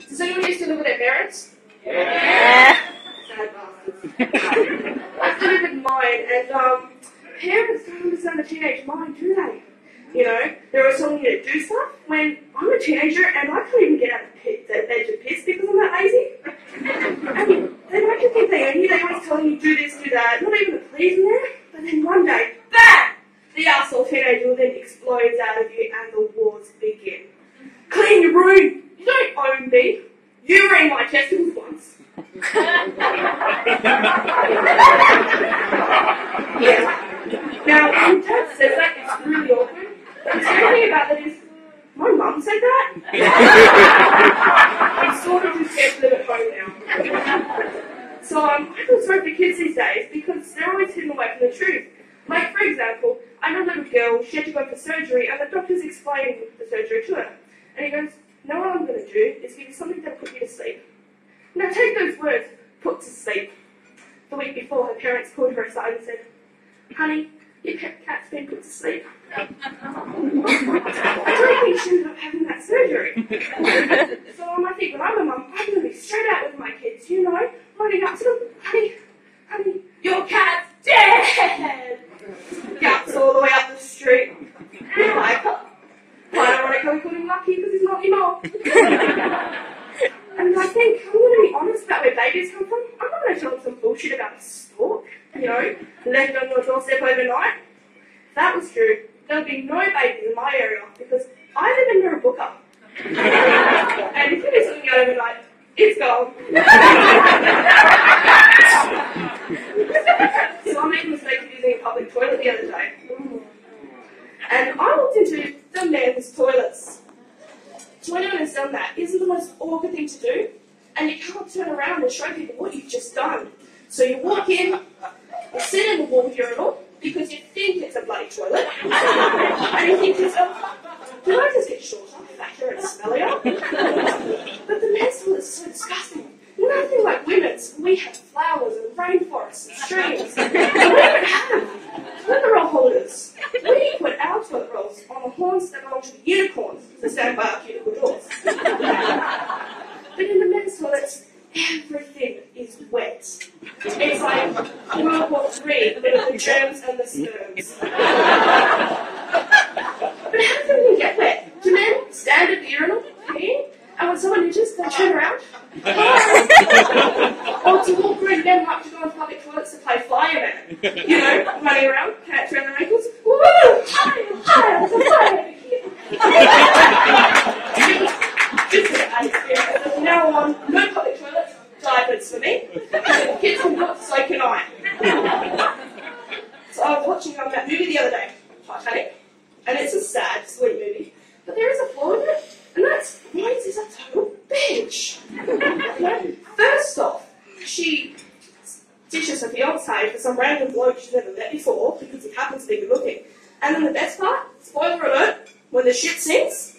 Does anyone used to live with their parents? Yeah. Sad bastards. I live with mine, and parents don't understand the teenage mind, do they? You know, they're always telling you to do stuff when I'm a teenager and I can't even get out of bed to piss because I'm that lazy. And they like to think they own you, they're always telling you do this, do that, not even a please in there. But then one day, BAM! The arsehole teenager then explodes out of you and the wars begin. Clean your room! You don't own me. You were in my testicles once. Yeah. Now, when Dad says that, it's really awkward. The scary thing about it is, my mum said that. I'm sort of just scared to live at home now. So I feel sorry for kids these days because they're always hidden away from the truth. Like, for example, I know a little girl, she had to go for surgery, and the doctor's explaining the surgery to her. And he goes, now what I'm going to do is give you something that'll put you to sleep. Now take those words, put to sleep. The week before, her parents pulled her aside and said, honey, your pet cat's been put to sleep. I don't think she ended up having that surgery. So I think when I'm a mum, I'm going to be straight out with my kids, you know, running up to them, honey, your cat's dead! Guts all the way up the street. And like, quite ironically, we call him lucky because he's not anymore. And I think I'm going to be honest about where babies come from. I'm not going to tell them some bullshit about a stork, you know, left on your doorstep overnight. If that was true, there would be no babies in my area because I live in Mirrabooka. And if you do something out overnight, it's gone. So I made a mistake of using a public toilet the other day. And I walked into the men's toilets. To anyone who's done that, isn't the most awkward thing to do? And you can't turn around and show people what you've just done. So you walk in, you sit in the wall urinal, because you think it's a bloody toilet, and you think to yourself, did I just get shorter, fatter, and smellier? But the men's toilet is so disgusting. Nothing like women's. We have flowers and rainforests and streams. And we don't have toilet roll holders. We put our toilet rolls on the horns that belong to the unicorns to stand by our cuticle doors. But in the men's toilets, everything is wet. It's like World War III, with the germs and the sperms. But how does everything get wet? Do men stand at the urinal, pee, and when someone itches, they turn around? Or to walk around men like to go on public toilets to play fireman. You know, running around, cats around their ankles. Woo! Hi, From now on, no public toilets, diapers for me. The kids can do it, so can I. So I was watching that movie the other day, Titanic, and it's a sad, sweet movie. But there is a flaw in it, and that's why is a total bitch. First off, she ditches her fiance for some random bloke she's never met before because he happens to be good looking. And then the best part, spoiler alert, when the ship sinks,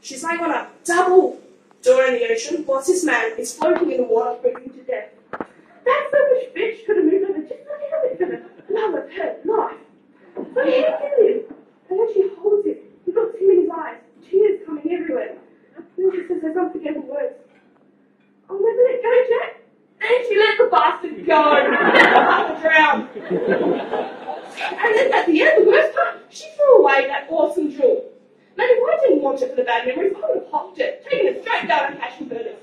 she's laying on a double door in the ocean whilst this man is floating in the water, freezing to death. That selfish bitch could have moved over just a little bit for the love of her life. But he did him. And then she holds him, he looks him in his eyes, tears coming everywhere. And then she says those unforgettable words. I'll never let go, Jack. And she let the bastard go. I'll drown. And then at the end, the worst part, she threw away that awesome jewel. Man, if I didn't want it for the bad memories, I would have popped it, taken it straight down and cash and burned it.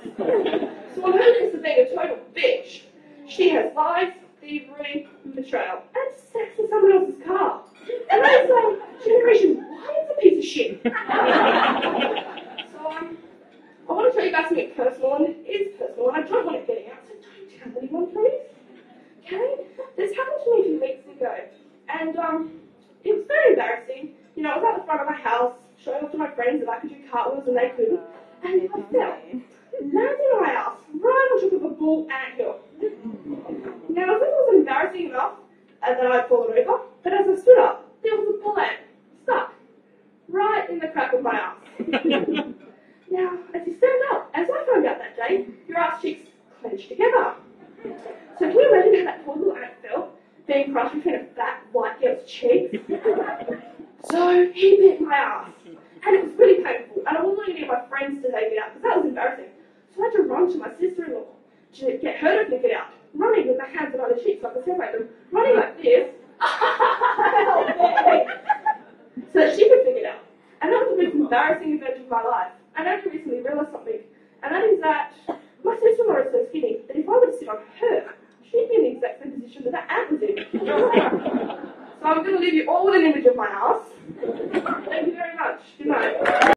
So on her list of being a total bitch, she has lies, thievery, and betrayal, and sex in someone else's car. And that's like, Generation Y is a piece of shit. So, I want to tell you guys something personal, and it is personal, and I don't want it getting out, so don't tell anyone, please. Okay? This happened to me a few weeks ago, and it was very embarrassing. You know, I was at the front of my house, showing off to my friends that I could do cartwheels and they couldn't, and I fell, landing on my ass, right on top of a bull anthill. Now, I think it was embarrassing enough that I'd fallen over, but as I stood up, there was a bull ant stuck right in the crack of my ass. Now, as you stand up, as I found out that day, your ass cheeks clenched together. So can you imagine how that poor little ant felt, being crushed between a fat white girl's cheeks? So he bit my ass, and it was really painful, and I wasn't going to get my friends to take it out, because that was embarrassing. run to my sister-in-law to get her to flick it out, running with my hands on her cheeks so I could separate them, running like this, so that she could flick it out. And that was the most embarrassing event of my life. And I only recently realised something, and that is that my sister-in-law is so skinny that if I were to sit on her, she'd be in the exact same position that that ant was in. So I'm going to leave you all with an image of my ass. Thank you very much. Good night.